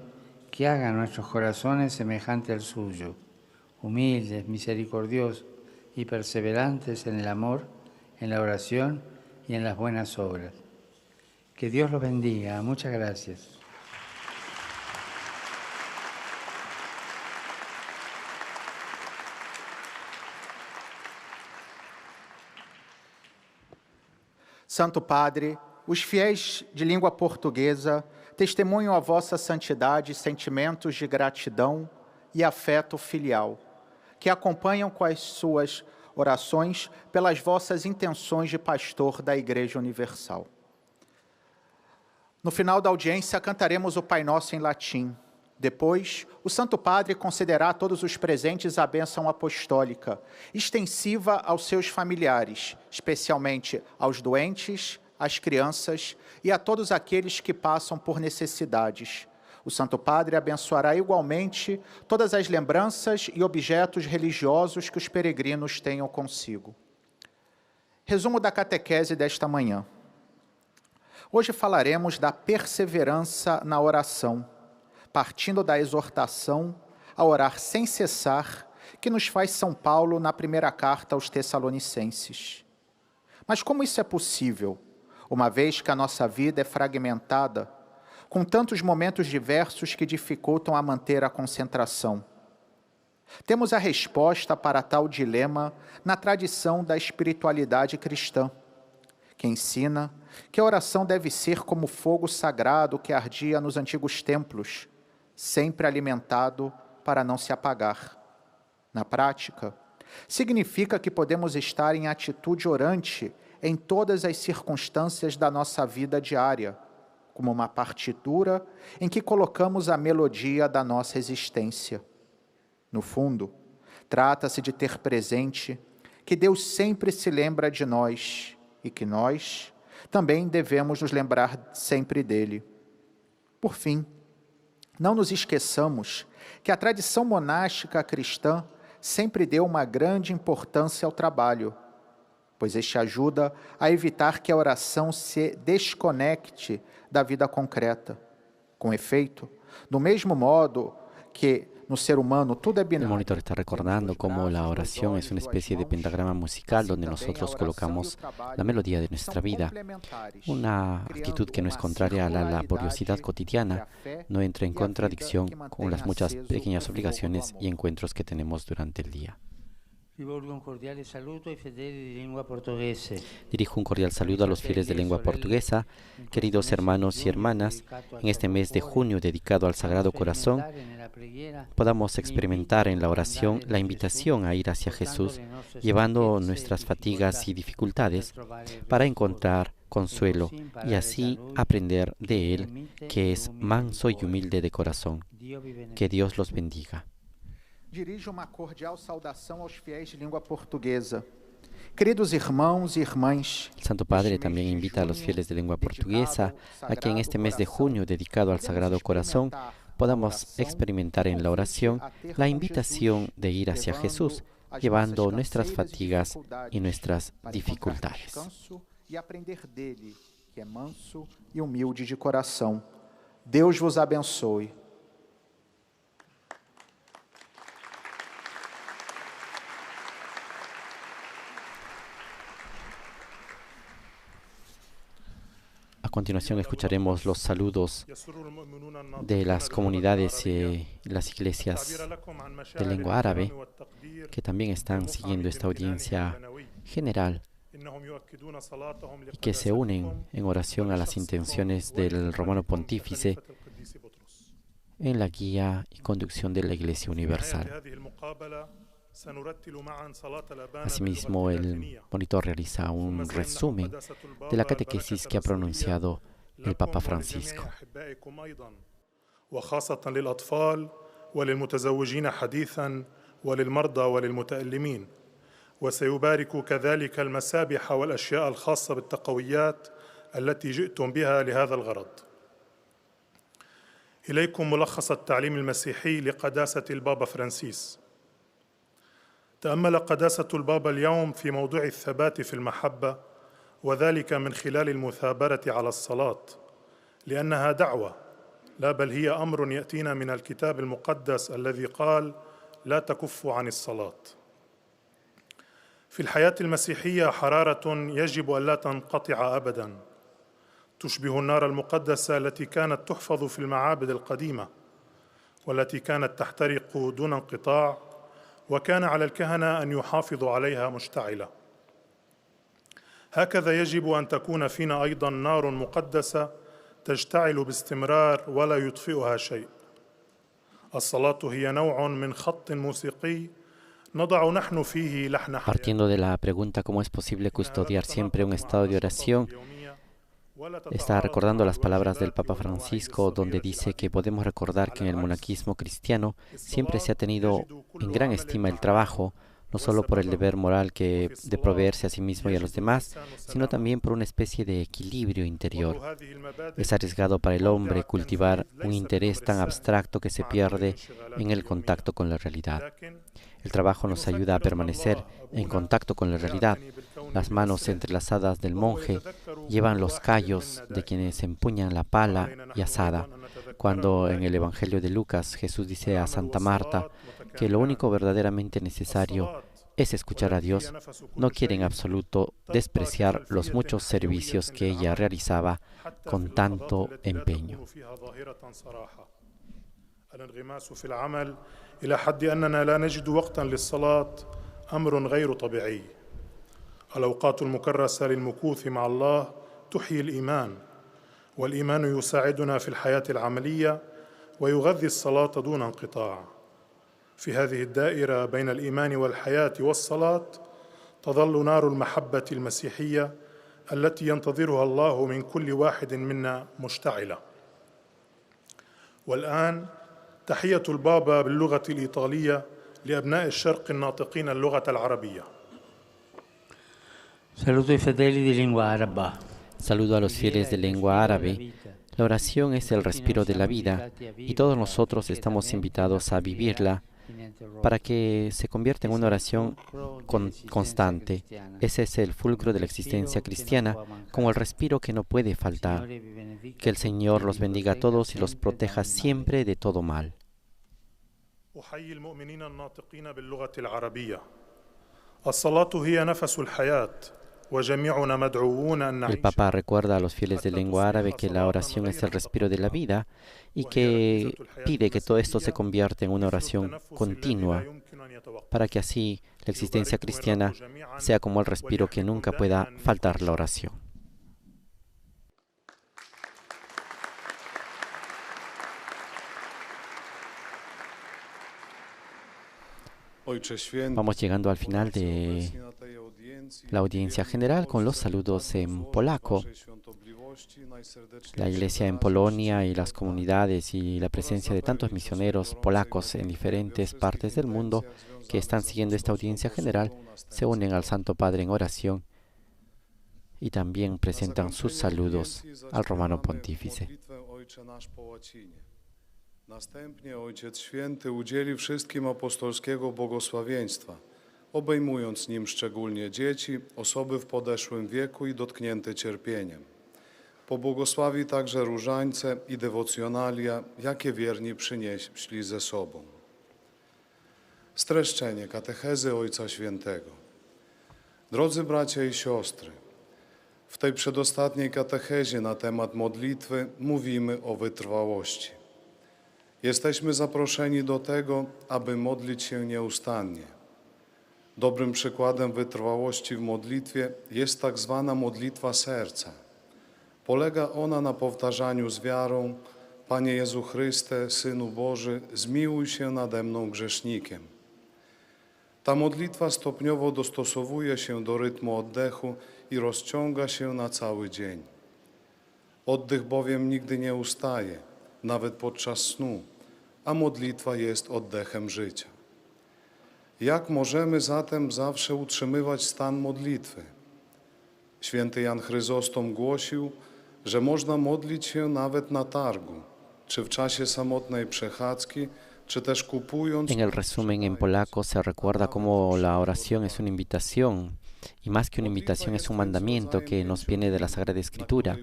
que haga nuestros corazones semejantes al suyo, humildes, misericordiosos y perseverantes en el amor, en la oración y en las buenas obras. Que Dios los bendiga. Muchas gracias. Santo Padre, os fiéis de língua portuguesa testemunham a vossa santidade e sentimentos de gratidão e afeto filial, que acompanham com as suas orações pelas vossas intenções de pastor da Igreja Universal. No final da audiência, cantaremos o Pai Nosso em latim. Depois, o Santo Padre concederá a todos os presentes a bênção apostólica, extensiva aos seus familiares, especialmente aos doentes, às crianças e a todos aqueles que passam por necessidades. O Santo Padre abençoará igualmente todas as lembranças e objetos religiosos que os peregrinos tenham consigo. Resumo da catequese desta manhã. Hoje falaremos da perseverança na oração, partindo da exortação a orar sem cessar, que nos faz São Paulo na primeira carta aos Tessalonicenses. Mas como isso é possível, uma vez que a nossa vida é fragmentada, com tantos momentos diversos que dificultam a manter a concentração? Temos a resposta para tal dilema na tradição da espiritualidade cristã, que ensina que a oração deve ser como fogo sagrado que ardia nos antigos templos, sempre alimentado para não se apagar. Na prática, significa que podemos estar em atitude orante em todas as circunstâncias da nossa vida diária, como uma partitura em que colocamos a melodia da nossa existência. No fundo, trata-se de ter presente que Deus sempre se lembra de nós e que nós também devemos nos lembrar sempre dele. Por fim, não nos esqueçamos que a tradição monástica cristã sempre deu uma grande importância ao trabalho, pois este ajuda a evitar que a oração se desconecte da vida concreta. Com efeito, do mesmo modo que no ser humano todo é binário. El monitor está recordando cómo la oración es una especie de pentagrama musical donde nosotros colocamos la melodía de nuestra vida. Una actitud que no es contraria a la laboriosidad cotidiana, no entra en contradicción con las muchas pequeñas obligaciones y encuentros que tenemos durante el día. Dirijo un cordial saludo a los fieles de lengua portuguesa, queridos hermanos y hermanas. En este mes de junio dedicado al Sagrado Corazón, podamos experimentar en la oración la invitación a ir hacia Jesús, llevando nuestras fatigas y dificultades para encontrar consuelo y así aprender de Él, que es manso y humilde de corazón. Que Dios los bendiga. Dirijo uma cordial saudação aos fiéis de língua portuguesa. Queridos irmãos e irmãs, el Santo Padre también invita a los fieles de lengua portuguesa a que en este mes de junio dedicado al Sagrado Corazón podamos experimentar en la oración la invitación de ir hacia Jesús, llevando nuestras fatigas y nuestras dificultades. E aprender dele, que é manso e humilde de coração. Deus vos abençoe. A continuación escucharemos los saludos de las comunidades y las iglesias de lengua árabe que también están siguiendo esta audiencia general y que se unen en oración a las intenciones del Romano Pontífice en la guía y conducción de la Iglesia Universal. Asimismo, el monitor realiza un resumen de la catequesis que ha pronunciado el Papa Francisco. وخاصة للأطفال وللمتزوجين حديثا وللمرضى وللمتألمين وسيبارك كذلك المسابح والأشياء الخاصة بالتقويات التي جئتم بها لهذا الغرض. إليكم ملخص التعليم المسيحي لقداسة البابا فرانسيس. تأمل قداسة البابا اليوم في موضوع الثبات في المحبة، وذلك من خلال المثابرة على الصلاة، لأنها دعوة، لا بل هي أمر يأتينا من الكتاب المقدس الذي قال: لا تكفوا عن الصلاة. في الحياة المسيحية حرارة يجب أن لا تنقطع أبداً، تشبه النار المقدسة التي كانت تحفظ في المعابد القديمة، والتي كانت تحترق دون انقطاع، وكان على الكهنة أن يحافظوا عليها مشتعلة. هكذا يجب أن تكون فينا أيضا نار مقدسة تشتعل باستمرار ولا يطفئها شيء. الصلاة هي نوع من خط موسيقي نضع نحن فيه لحن حياة. Partiendo de la pregunta cómo es posible custodiar siempre un estado de oración, está recordando las palabras del Papa Francisco, donde dice que podemos recordar que en el monaquismo cristiano siempre se ha tenido en gran estima el trabajo, no solo por el deber moral de proveerse a sí mismo y a los demás, sino también por una especie de equilibrio interior. Es arriesgado para el hombre cultivar un interés tan abstracto que se pierde en el contacto con la realidad. El trabajo nos ayuda a permanecer en contacto con la realidad. Las manos entrelazadas del monje llevan los callos de quienes empuñan la pala y azada. Cuando en el Evangelio de Lucas Jesús dice a Santa Marta que lo único verdaderamente necesario es escuchar a Dios, no quiere en absoluto despreciar los muchos servicios que ella realizaba con tanto empeño. الانغماس في العمل إلى حد أننا لا نجد وقتا للصلاة أمر غير طبيعي. الأوقات المكرسة للمكوث مع الله تحيي الإيمان، والإيمان يساعدنا في الحياة العملية ويغذي الصلاة دون انقطاع. في هذه الدائرة بين الإيمان والحياة والصلاة تظل نار المحبة المسيحية التي ينتظرها الله من كل واحد منا مشتعلة. والآن تحية البابا باللغة الإيطالية لأبناء الشرق الناطقين اللغة العربية. Saludo ai fedeli di lingua araba. Saludo a los fieles de lengua árabe. La oración es el respiro de la vida y todos nosotros estamos invitados a vivirla para que se convierta en una oración constante. Ese es el fulcro de la existencia cristiana, como el respiro que no puede faltar. Que el Señor los bendiga a todos y los proteja siempre de todo mal. أحيي المؤمنين الناطقين باللغة العربية. الصلاة هي نفس الحياة. El Papa recuerda a los fieles de lengua árabe que la oración es el respiro de la vida y que pide que todo esto se convierta en una oración continua para que así la existencia cristiana sea como el respiro que nunca pueda faltar la oración. Vamos llegando al final de la audiencia general con los saludos en polaco. La iglesia en Polonia y las comunidades y la presencia de tantos misioneros polacos en diferentes partes del mundo que están siguiendo esta audiencia general se unen al Santo Padre en oración y también presentan sus saludos al Romano Pontífice. Następnie Ojciec Święty udzieli wszystkim apostolskiego błogosławieństwa, obejmując nim szczególnie dzieci, osoby w podeszłym wieku i dotknięte cierpieniem. Pobłogosławi także różańce i dewocjonalia, jakie wierni przynieśli ze sobą. Streszczenie katechezy Ojca Świętego. Drodzy bracia i siostry, w tej przedostatniej katechezie na temat modlitwy mówimy o wytrwałości. Jesteśmy zaproszeni do tego, aby modlić się nieustannie. Dobrym przykładem wytrwałości w modlitwie jest tak zwana modlitwa serca. Polega ona na powtarzaniu z wiarą: Panie Jezu Chryste, Synu Boży, zmiłuj się nade mną grzesznikiem. Ta modlitwa stopniowo dostosowuje się do rytmu oddechu i rozciąga się na cały dzień. Oddech bowiem nigdy nie ustaje, nawet podczas snu, a modlitwa jest oddechem życia. Jak możemy zatem zawsze utrzymywać stan modlitwy? Święty Jan Chryzostom głosił, że można modlić się nawet na targu, czy w czasie samotnej przechadzki, czy też kupując... En el resumen en polaco se recuerda cómo la oración es una invitación, y más que una invitación es un mandamiento que nos viene de la Sagrada Escritura.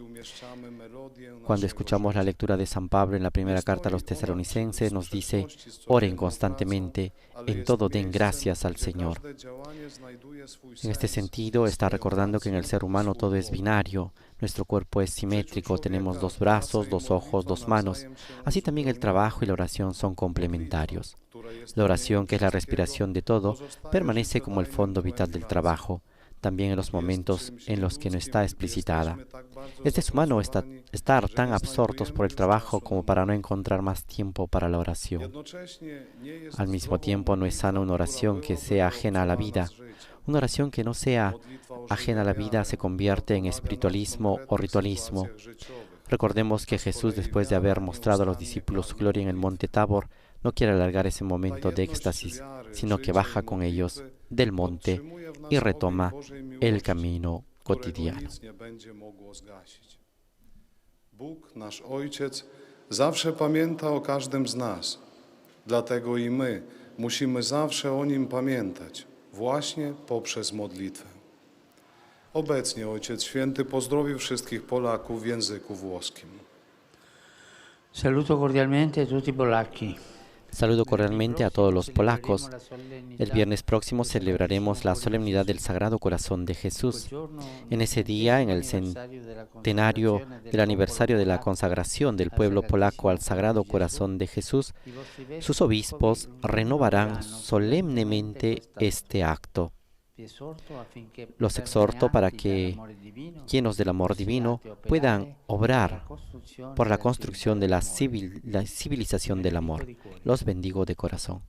Cuando escuchamos la lectura de San Pablo en la primera carta a los tesalonicenses, nos dice: oren constantemente, en todo den gracias al Señor. En este sentido, está recordando que en el ser humano todo es binario, nuestro cuerpo es simétrico, tenemos dos brazos, dos ojos, dos manos. Así también el trabajo y la oración son complementarios. La oración, que es la respiración de todo, permanece como el fondo vital del trabajo. también en los momentos en los que no está explicitada. Es deshumano estar tan absortos por el trabajo como para no encontrar más tiempo para la oración. Al mismo tiempo, no es sana una oración que sea ajena a la vida. Una oración que no sea ajena a la vida se convierte en espiritualismo o ritualismo. Recordemos que Jesús, después de haber mostrado a los discípulos su gloria en el monte Tabor, no quiere alargar ese momento de éxtasis, sino que baja con ellos del monte y retoma el camino cotidiano. Bóg, nasz Ojciec, zawsze pamięta o każdym z nas. Dlatego i my musimy zawsze o Nim pamiętać, właśnie poprzez modlitwę. Obecnie Ojciec Święty pozdrowił wszystkich Polaków w języku włoskim. Saluto cordialmente a tutti i polacchi. Saludo cordialmente a todos los polacos. El viernes próximo celebraremos la solemnidad del Sagrado Corazón de Jesús. En ese día, en el centenario del aniversario de la consagración del pueblo polaco al Sagrado Corazón de Jesús, sus obispos renovarán solemnemente este acto. Los exhorto para que, llenos del amor divino, puedan obrar por la construcción de la civilización del amor. Los bendigo de corazón.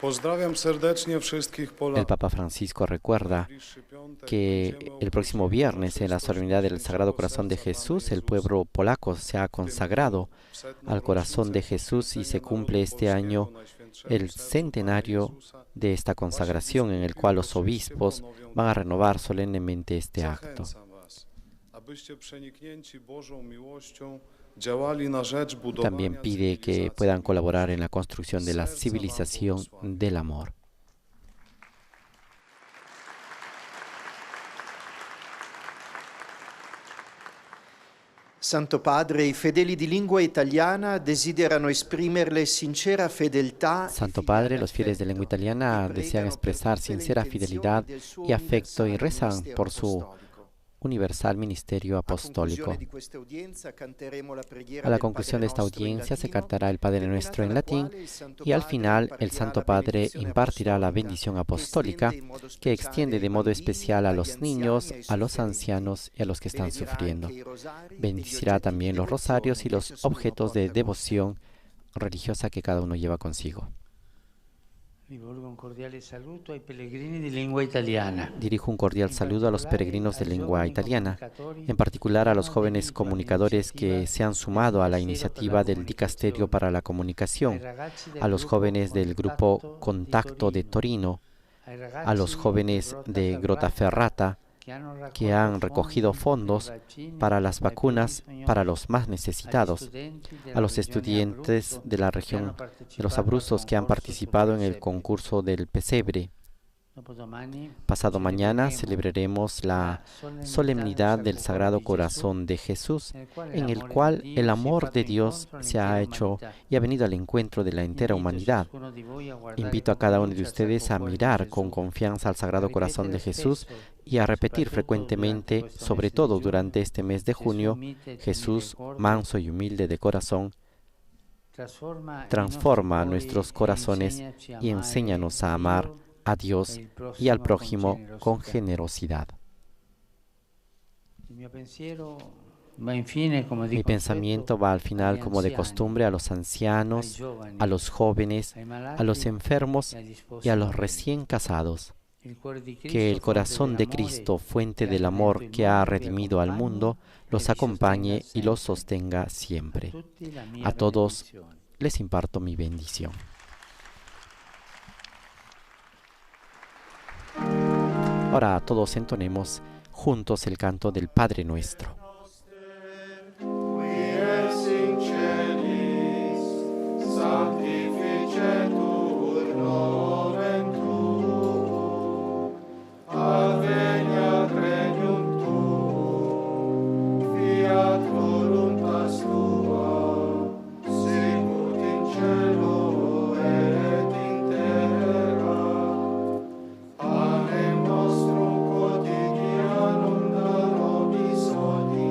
Pozdrawiam serdecznie wszystkich El Polaków. Papa Francisco recuerda que el próximo viernes, en la solemnidad del Sagrado Corazón de Jesús, el pueblo polaco se ha consagrado al Corazón de Jesús y se cumple este año el centenario de esta consagración, en el cual los obispos van a renovar solemnemente este acto. También pide que puedan colaborar en la construcción de la civilización del amor. Santo Padre, i fedeli di lingua italiana desiderano esprimerle sincera fedeltà. Santo Padre, los fieles de lengua italiana desean expresar sincera fidelidad y afecto y rezan por su universal ministerio apostólico. A la conclusión de esta audiencia se cantará el Padre Nuestro en latín y al final el Santo Padre impartirá la bendición apostólica que extiende de modo especial a los niños, a los ancianos y a los que están sufriendo. Bendicirá también los rosarios y los objetos de devoción religiosa que cada uno lleva consigo. Rivolgo un cordiale saluto ai pellegrini di lingua italiana. Dirijo un cordial saludo a los peregrinos de lengua italiana, en particular a los jóvenes comunicadores que se han sumado a la iniciativa del Dicasterio para la Comunicación, a los jóvenes del grupo Contacto de Torino, a los jóvenes de Grottaferrata, que han recogido fondos para las vacunas para los más necesitados, a los estudiantes de la región de los Abruzos que han participado en el concurso del pesebre. Pasado mañana celebraremos la solemnidad del Sagrado Corazón de Jesús, en el cual el amor de Dios se ha hecho y ha venido al encuentro de la entera humanidad. Invito a cada uno de ustedes a mirar con confianza al Sagrado Corazón de Jesús y a repetir frecuentemente, sobre todo durante este mes de junio: Jesús, manso y humilde de corazón, transforma nuestros corazones y enséñanos a amar a Dios y al prójimo con generosidad. Mi pensamiento va al final, como de costumbre, a los ancianos, a los jóvenes, a los enfermos y a los recién casados. Que el corazón de Cristo, fuente del amor que ha redimido al mundo, los acompañe y los sostenga siempre. A todos les imparto mi bendición. Ahora todos entonemos juntos el canto del Padre Nuestro. Panem nostrum quotidianum da nobis hodie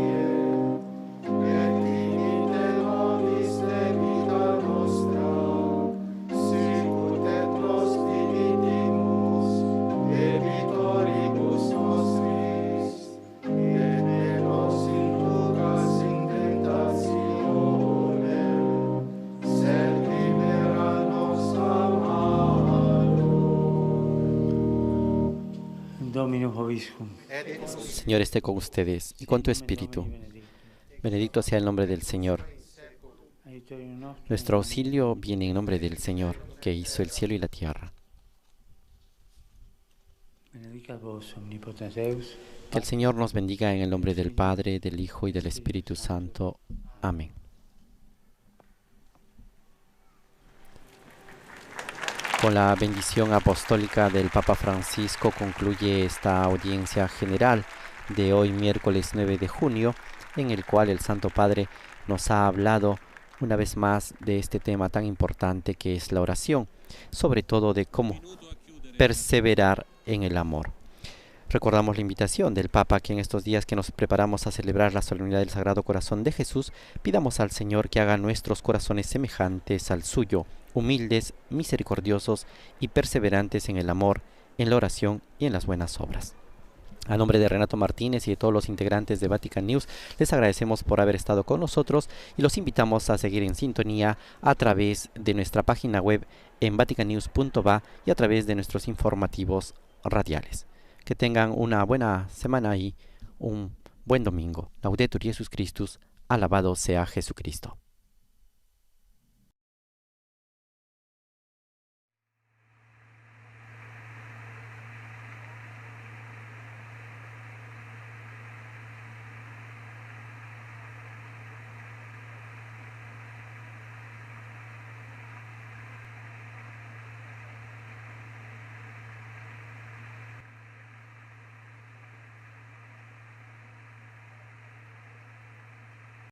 Dominus vobiscum. El Señor esté con ustedes y con tu espíritu. Bendito sea el nombre del Señor. Nuestro auxilio viene en nombre del Señor, que hizo el cielo y la tierra. Benedicat vos omnipotens Deus. Que el Señor nos bendiga en el nombre del Padre, del Hijo y del Espíritu Santo. Amén. Con la bendición apostólica del Papa Francisco concluye esta audiencia general de hoy, miércoles 9 de junio, en el cual el Santo Padre nos ha hablado una vez más de este tema tan importante que es la oración, sobre todo de cómo perseverar en el amor. Recordamos la invitación del Papa que en estos días que nos preparamos a celebrar la solemnidad del Sagrado Corazón de Jesús, pidamos al Señor que haga nuestros corazones semejantes al suyo, humildes, misericordiosos y perseverantes en el amor, en la oración y en las buenas obras. A nombre de Renato Martínez y de todos los integrantes de Vatican News, les agradecemos por haber estado con nosotros y los invitamos a seguir en sintonía a través de nuestra página web en vaticannews.va y a través de nuestros informativos radiales. Que tengan una buena semana y un buen domingo. Laudetur Jesus Christus, alabado sea Jesucristo.